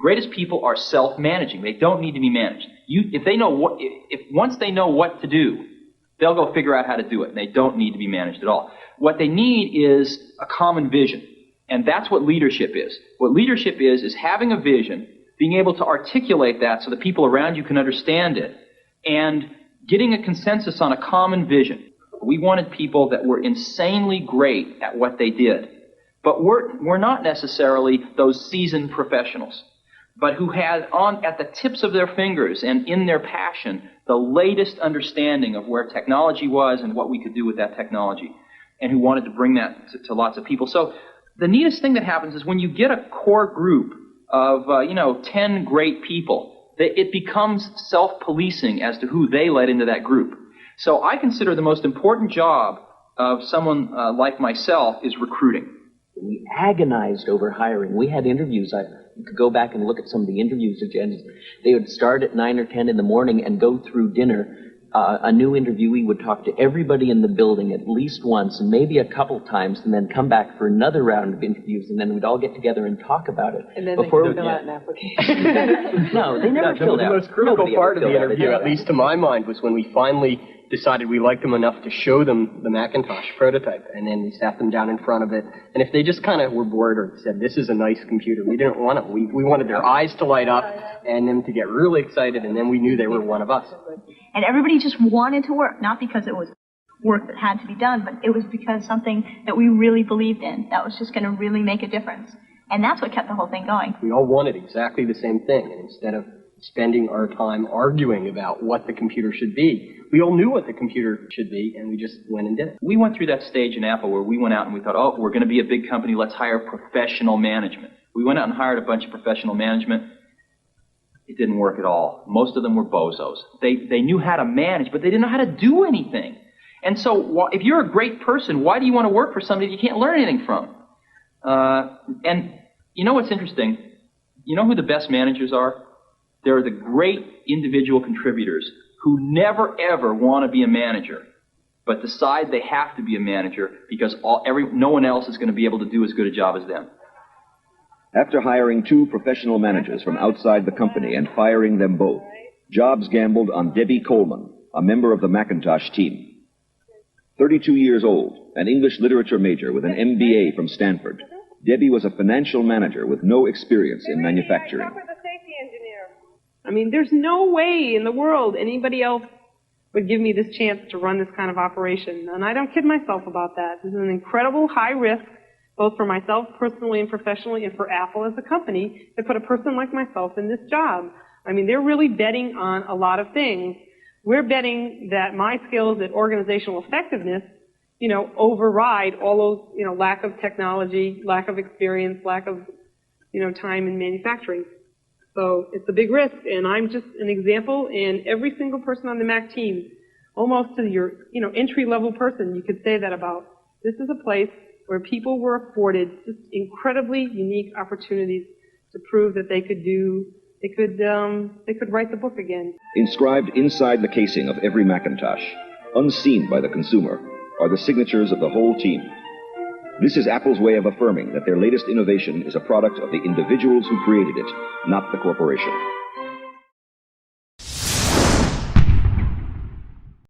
greatest people are self-managing. They don't need to be managed. Once they know what to do, they'll go figure out how to do it, and they don't need to be managed at all. What they need is a common vision, and that's what leadership is. What leadership is having a vision, being able to articulate that so the people around you can understand it, and getting a consensus on a common vision. We wanted people that were insanely great at what they did, but we're not necessarily those seasoned professionals, but who had at the tips of their fingers and in their passion the latest understanding of where technology was and what we could do with that technology, and who wanted to bring that to lots of people. So the neatest thing that happens is when you get a core group of 10 great people, it becomes self-policing as to who they let into that group. So I consider the most important job of someone like myself is recruiting. We agonized over hiring. We had interviews. You could go back and look at some of the interviews agendas. They would start at 9 or 10 in the morning and go through dinner. A new interviewee would talk to everybody in the building at least once and maybe a couple times, and then come back for another round of interviews, and then we'd all get together and talk about it. And then they could fill out an application. No, they never filled out. The most critical part of the interview, at least to my mind, was when we finally decided we liked them enough to show them the Macintosh prototype, and then we sat them down in front of it, and if they just kind of were bored or said, this is a nice computer, we didn't want it. We wanted their eyes to light up and them to get really excited, and then we knew they were one of us. And everybody just wanted to work, not because it was work that had to be done, but it was because something that we really believed in, that was just going to really make a difference. And that's what kept the whole thing going. We all wanted exactly the same thing, and instead of spending our time arguing about what the computer should be, we all knew what the computer should be, and we just went and did it. We went through that stage in Apple where we went out and we thought, oh, we're going to be a big company, let's hire professional management. We went out and hired a bunch of professional management. It didn't work at all. Most of them were bozos. They knew how to manage, but they didn't know how to do anything. And so if you're a great person, why do you want to work for somebody you can't learn anything from? And you know what's interesting? You know who the best managers are? They're the great individual contributors who never, ever want to be a manager, but decide they have to be a manager because no one else is going to be able to do as good a job as them. After hiring 2 professional managers from outside the company and firing them both, Jobs gambled on Debbie Coleman, a member of the Macintosh team. 32 years old, an English literature major with an MBA from Stanford, Debbie was a financial manager with no experience in manufacturing. I mean, there's no way in the world anybody else would give me this chance to run this kind of operation. And I don't kid myself about that. This is an incredible high risk, both for myself personally and professionally, and for Apple as a company, to put a person like myself in this job. I mean, they're really betting on a lot of things. We're betting that my skills at organizational effectiveness, override all those, lack of technology, lack of experience, lack of, time in manufacturing. So it's a big risk, and I'm just an example, and every single person on the Mac team, almost to your, entry-level person, you could say that about. This is a place where people were afforded just incredibly unique opportunities to prove that they could write the book again. Inscribed inside the casing of every Macintosh, unseen by the consumer, are the signatures of the whole team. This is Apple's way of affirming that their latest innovation is a product of the individuals who created it, not the corporation.